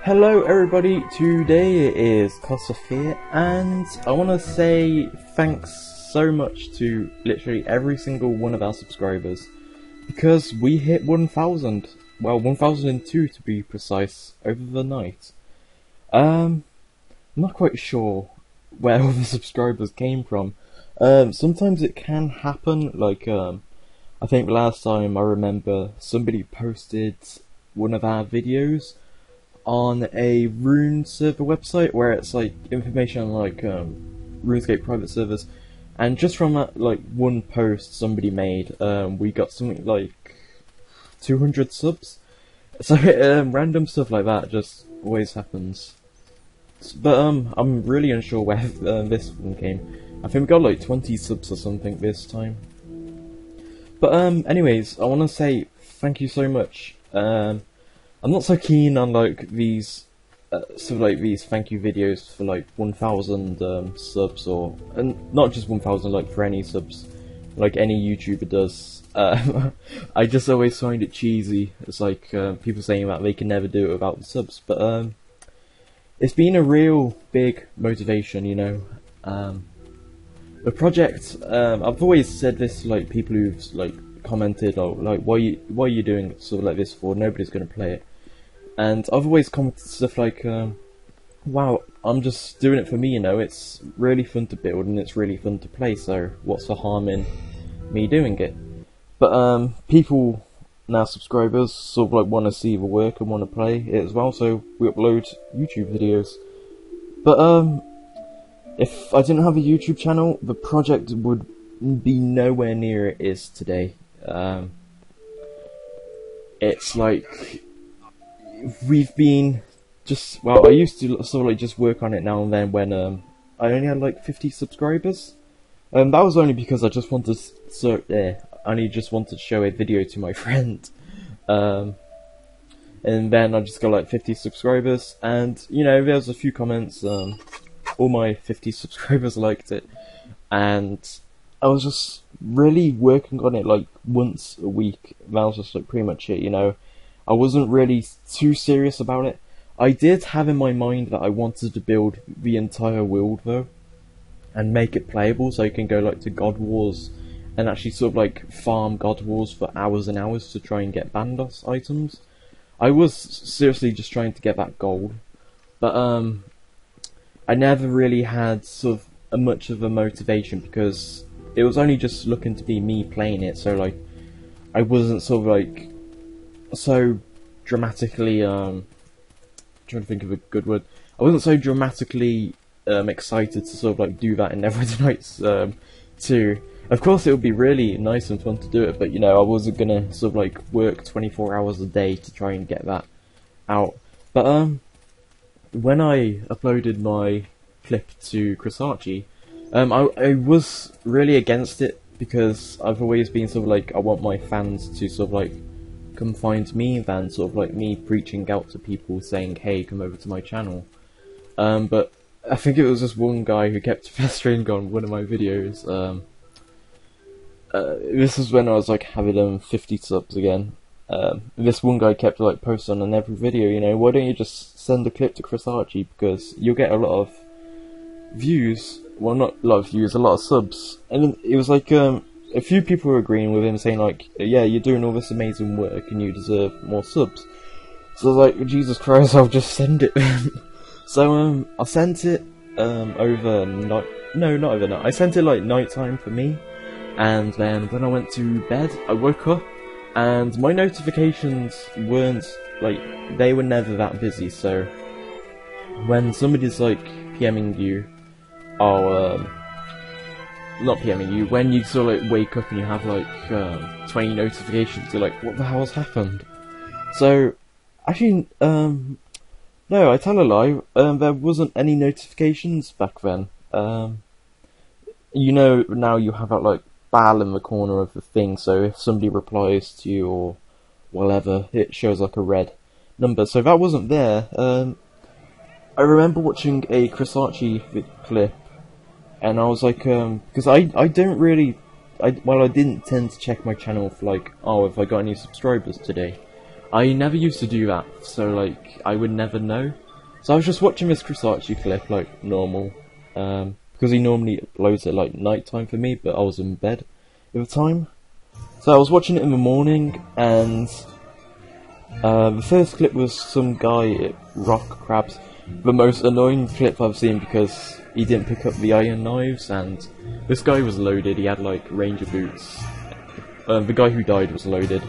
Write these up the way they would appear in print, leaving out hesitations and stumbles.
Hello everybody, today it is Kossiths here, and I want to say thanks so much to literally every single one of our subscribers, because we hit 1,000, well 1,002 to be precise, over the night. I'm not quite sure where all the subscribers came from. Sometimes it can happen, like I think last time I remember somebody posted one of our videos on a Rune server website where it's like information on like Runescape private servers, and just from that like one post somebody made, we got something like 200 subs. So random stuff like that just always happens. But I'm really unsure where this one came. I think we got like 20 subs or something this time. But anyways, I want to say thank you so much. I'm not so keen on like these sort of like these thank you videos for like 1,000 subs, or not just 1,000, like for any subs like any YouTuber does. I just always find it cheesy. It's like people saying that they can never do it without the subs, but it's been a real big motivation, you know. The project, I've always said this to like people who've like commented, oh, like why are you doing sort of like this for? Nobody's gonna play it. And I've always commented stuff like, wow, I'm just doing it for me, you know. It's really fun to build and it's really fun to play, so what's the harm in me doing it? But people, now subscribers, sort of like want to see the work and want to play it as well, so we upload YouTube videos. But if I didn't have a YouTube channel, the project would be nowhere near it is today. It's like we've been just, well, I used to sort of like just work on it now and then when I only had like 50 subscribers. That was only because I just wanted I only just wanted to show a video to my friend. And then I just got like 50 subscribers, and you know, there was a few comments. All my 50 subscribers liked it, and I was just really working on it like once a week. That was just like pretty much it, you know. I wasn't really too serious about it. I did have in my mind that I wanted to build the entire world though, and make it playable so you can go like to God Wars and actually sort of like farm God Wars for hours and hours to try and get Bandos items. I was seriously just trying to get that gold, but I never really had sort of much of a motivation because it was only just looking to be me playing it, so like I wasn't sort of like so dramatically trying to think of a good word. I wasn't so dramatically excited to sort of like do that in Neverwinter too. Of course it would be really nice and fun to do it, but you know, I wasn't gonna sort of like work 24 hours a day to try and get that out. But when I uploaded my clip to Kossiths, I was really against it because I've always been sort of like, I want my fans to sort of like come find me than sort of like me preaching out to people saying, hey, come over to my channel. But I think it was just one guy who kept festering on one of my videos. This was when I was like having 50 subs again. This one guy kept like posting on every video, you know, why don't you just send a clip to Kossiths, because you'll get a lot of views. Well, not a lot of views, a lot of subs. And it was like a few people were agreeing with him, saying like, yeah, you're doing all this amazing work and you deserve more subs. So I was like, Jesus Christ, I'll just send it. So I sent it overnight. No, not overnight. I sent it like nighttime for me, and then when I went to bed, I woke up and my notifications weren't like, they were never that busy. So when somebody's like PMing you, or not PMing you, when you sort of like wake up and you have like 20 notifications, you're like, what the hell's happened? So actually, no, I tell a lie, there wasn't any notifications back then. You know, now you have that like bell in the corner of the thing, so if somebody replies to you or whatever, it shows like a red number, so that wasn't there. I remember watching a Kossiths clip, and I was like, because I don't really, I didn't tend to check my channel for like, oh, if I got any subscribers today. I never used to do that, so like I would never know. So I was just watching this Chris Archie clip like normal, because he normally uploads at like night time for me, but I was in bed at the time. So I was watching it in the morning, and the first clip was some guy at Rock Crabs, the most annoying clip I've seen because he didn't pick up the iron knives, and this guy was loaded. He had like ranger boots. The guy who died was loaded.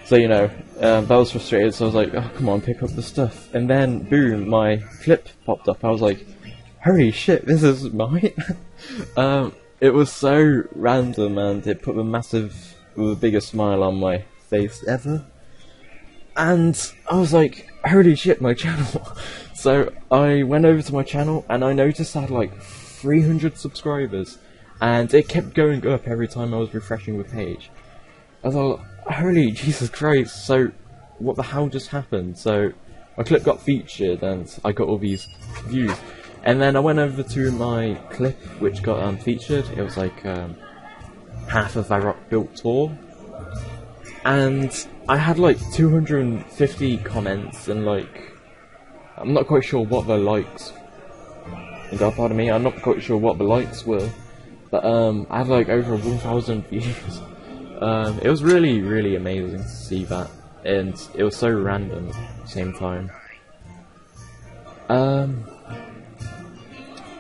So, you know, that was frustrated, so I was like, oh, come on, pick up the stuff. And then, boom, my clip popped up. I was like, holy shit, this is mine? It was so random, and it put the biggest smile on my face ever. And I was like, holy shit, my channel. So I went over to my channel, and I noticed I had like 300 subscribers. And it kept going up every time I was refreshing the page. I was like, holy Jesus Christ, so what the hell just happened? So my clip got featured and I got all these views. And then I went over to my clip which got featured. It was like half of that rock built tour. And I had like 250 comments and like, I'm not quite sure what the likes, God pardon me, I'm not quite sure what the likes were. But I had like over 1,000 views. It was really, really amazing to see that, and it was so random at the same time.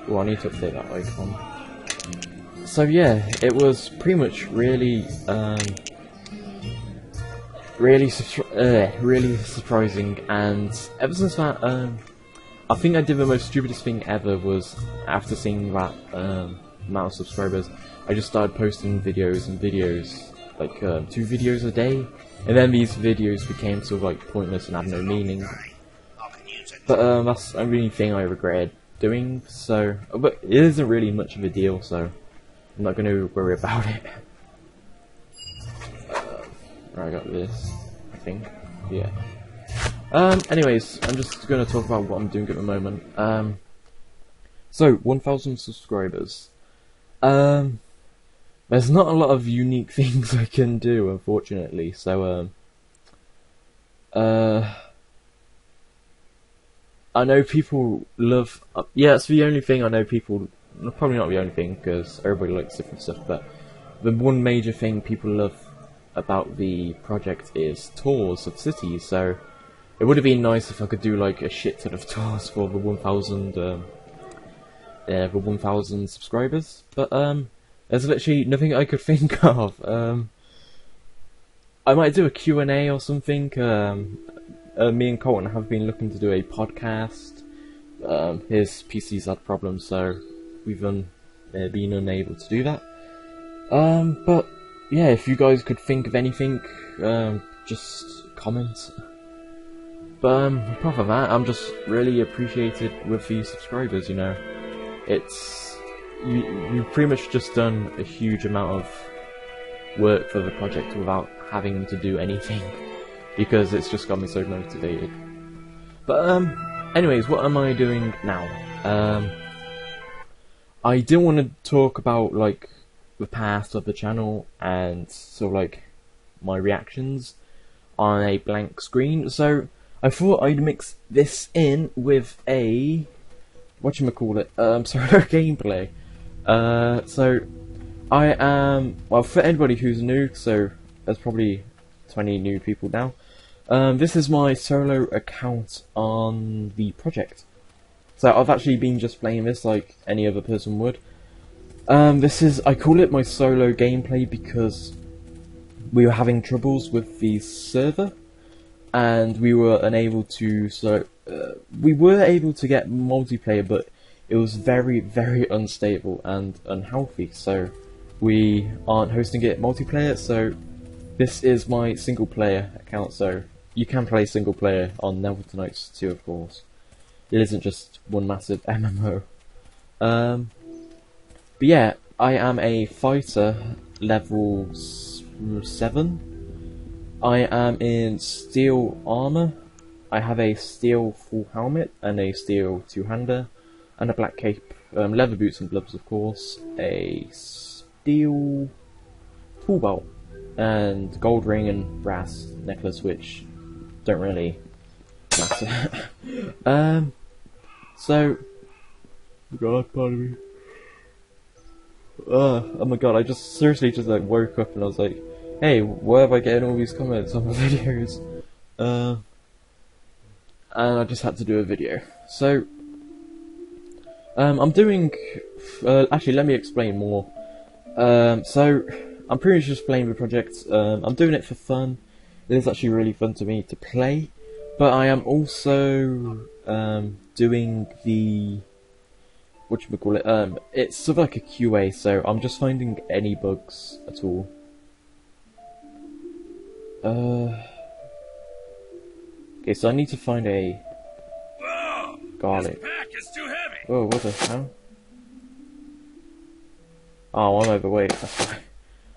Well, I need to update that icon. So yeah, it was pretty much really, really surprising, and ever since that, I think I did the most stupidest thing ever was, after seeing that amount of subscribers, I just started posting videos and videos. Like 2 videos a day, and then these videos became sort of like pointless and had no meaning. But that's the only thing I regretted doing. So, but it isn't really much of a deal, so I'm not going to worry about it. I got this, I think. Yeah. Anyways, I'm just going to talk about what I'm doing at the moment. So 1,000 subscribers. There's not a lot of unique things I can do, unfortunately, so, I know people love, yeah, it's the only thing I know people, probably not the only thing, because everybody likes different stuff, but the one major thing people love about the project is tours of cities, so it would have been nice if I could do, like, a shit ton of tours for the 1,000 subscribers, but, there's literally nothing I could think of. I might do a Q&A or something. Me and Colton have been looking to do a podcast. His PC's had problems, so we've been unable to do that. But yeah, if you guys could think of anything, just comment. But apart from that, I'm just really appreciated with the subscribers, you know. You've pretty much just done a huge amount of work for the project without having to do anything, because it's just got me so motivated. But anyways, what am I doing now? I didn't want to talk about like the past of the channel and sort of like my reactions on a blank screen, so I thought I'd mix this in with a whatchamacallit, solo gameplay. So I am, well, for anybody who's new, so there's probably 20 new people now, this is my solo account on the project. So I've actually been just playing this like any other person would. I call it my solo gameplay because we were having troubles with the server, and we were unable to, we were able to get multiplayer, but it was very, very unstable and unhealthy, so we aren't hosting it multiplayer, so this is my single player account, so you can play single player on Neverwinter Nights 2, of course. It isn't just one massive MMO. But yeah, I am a fighter level 7. I am in steel armor. I have a steel full helmet and a steel two-hander and a black cape, leather boots and gloves, of course, a steel tool belt and gold ring and brass necklace, which don't really matter. So, God, pardon me. Oh my god, I just seriously just like woke up and I was like, hey, why have I getting all these comments on my videos? And I just had to do a video. So, I'm doing, actually let me explain more. So, I'm pretty much just playing the project. I'm doing it for fun. It is actually really fun to me to play. But I am also, doing the, whatchamacallit, it's sort of like a QA, so I'm just finding any bugs at all. Okay, so I need to find a garlic. This pack is too heavy. Oh, what the hell? Oh, I'm overweight, that's why. I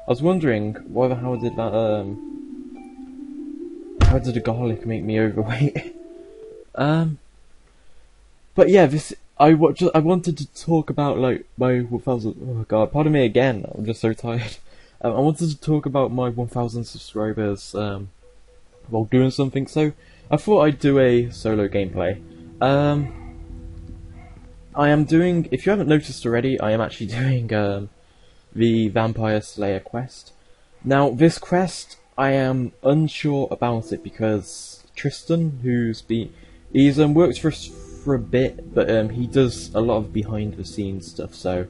was wondering, why the hell did that, how did the garlic make me overweight? But yeah, I wanted to talk about, like, my 1,000, oh god, pardon me again, I'm just so tired. I wanted to talk about my 1,000 subscribers, while doing something, so I thought I'd do a solo gameplay. I am doing, if you haven't noticed already, I am actually doing, the Vampire Slayer quest. Now, this quest, I am unsure about it because Tristan, he's worked for us for a bit, but he does a lot of behind the scenes stuff, so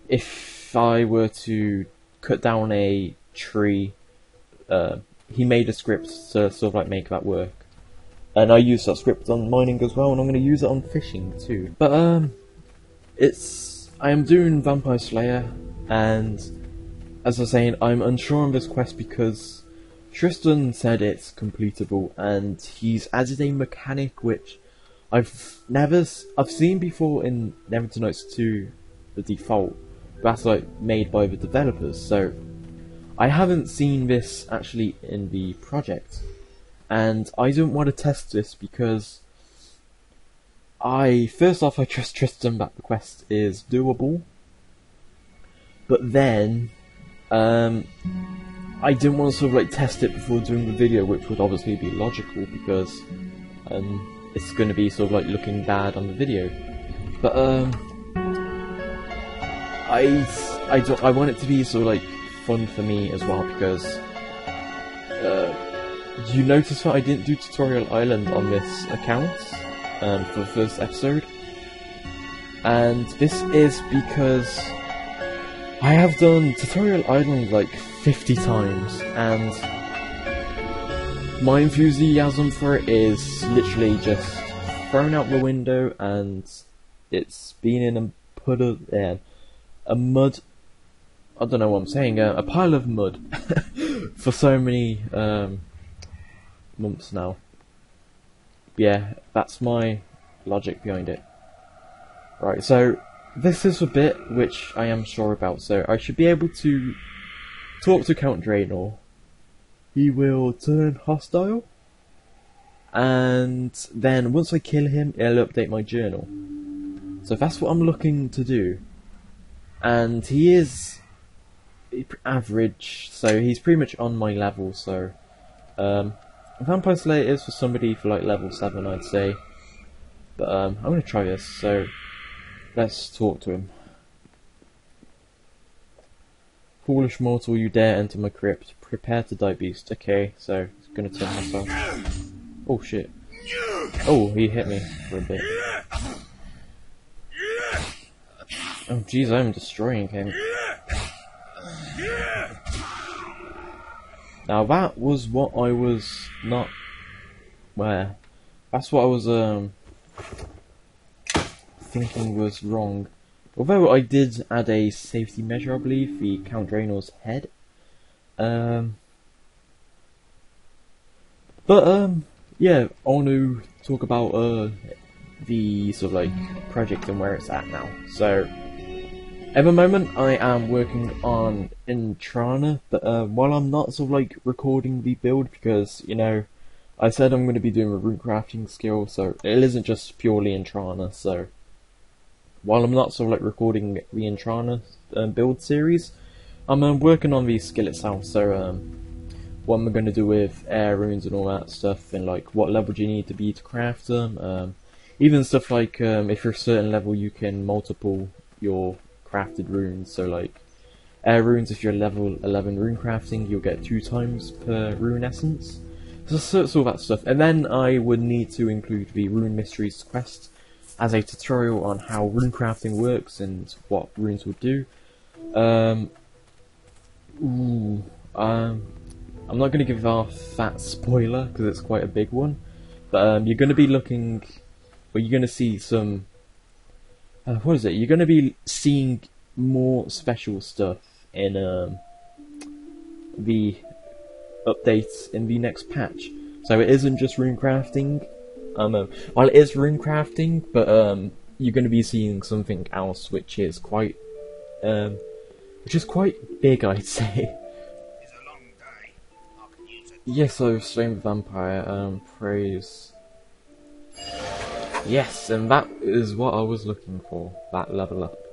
if I were to cut down a tree, he made a script to sort of like make that work. And I use that script on mining as well, and I'm going to use it on fishing too. But I am doing Vampire Slayer, and as I was saying, I'm unsure on this quest because Tristan said it's completable, and he's added a mechanic which I've seen before in Never to Notes 2, the default. That's like made by the developers, so I haven't seen this actually in the project, and I don't want to test this because first off I trust Tristan that the quest is doable, but then I didn't want to sort of like test it before doing the video, which would obviously be logical because it's going to be sort of like looking bad on the video. But I want it to be sort of like fun for me as well, because you notice that I didn't do Tutorial Island on this account for the first episode, and this is because I have done Tutorial Island like 50 times, and my enthusiasm for it is literally just thrown out the window, and it's been in a mud, I don't know what I'm saying, a pile of mud for so many months now. Yeah, that's my logic behind it. Right, so this is a bit which I am sure about, so I should be able to talk to Count Draenor. He will turn hostile, and then once I kill him, it'll update my journal. So that's what I'm looking to do. And he is average, so he's pretty much on my level, so Vampire Slayer is for somebody for like level 7, I'd say. But I'm going to try this, so let's talk to him. Foolish mortal, you dare enter my crypt. Prepare to die, beast. Okay, so he's going to turn himself. Oh shit. Oh, he hit me for a bit. Oh jeez, I'm destroying him. Now that was what I was not... That's what I was thinking was wrong. Although I did add a safety measure, I believe, the Count Draenor's head. Yeah, I want to talk about the sort of like project and where it's at now. So at the moment I am working on Intrana, but while I'm not sort of like recording the build, because you know I said I'm going to be doing a rune crafting skill, so it isn't just purely Intrana. So while I'm not sort of like recording the Intrana build series, I'm working on the skill itself. So what am I going to do with air runes and all that stuff, and like what level do you need to be to craft them. Even stuff like if you're a certain level you can multiple your crafted runes, so like air runes, if you're level 11 rune crafting, you'll get 2 times per rune essence. So all that stuff. And then I would need to include the Rune Mysteries quest as a tutorial on how rune crafting works and what runes would do. I'm not going to give off that spoiler because it's quite a big one, but you're going to be looking, well, you're going to see some, what is it? You're going to be seeing more special stuff in the updates in the next patch. So it isn't just rune crafting. Well, it is rune crafting, but you're going to be seeing something else, which is quite big, I'd say. Yes, so Slain the Vampire, praise. Yes, and that is what I was looking for, that level up.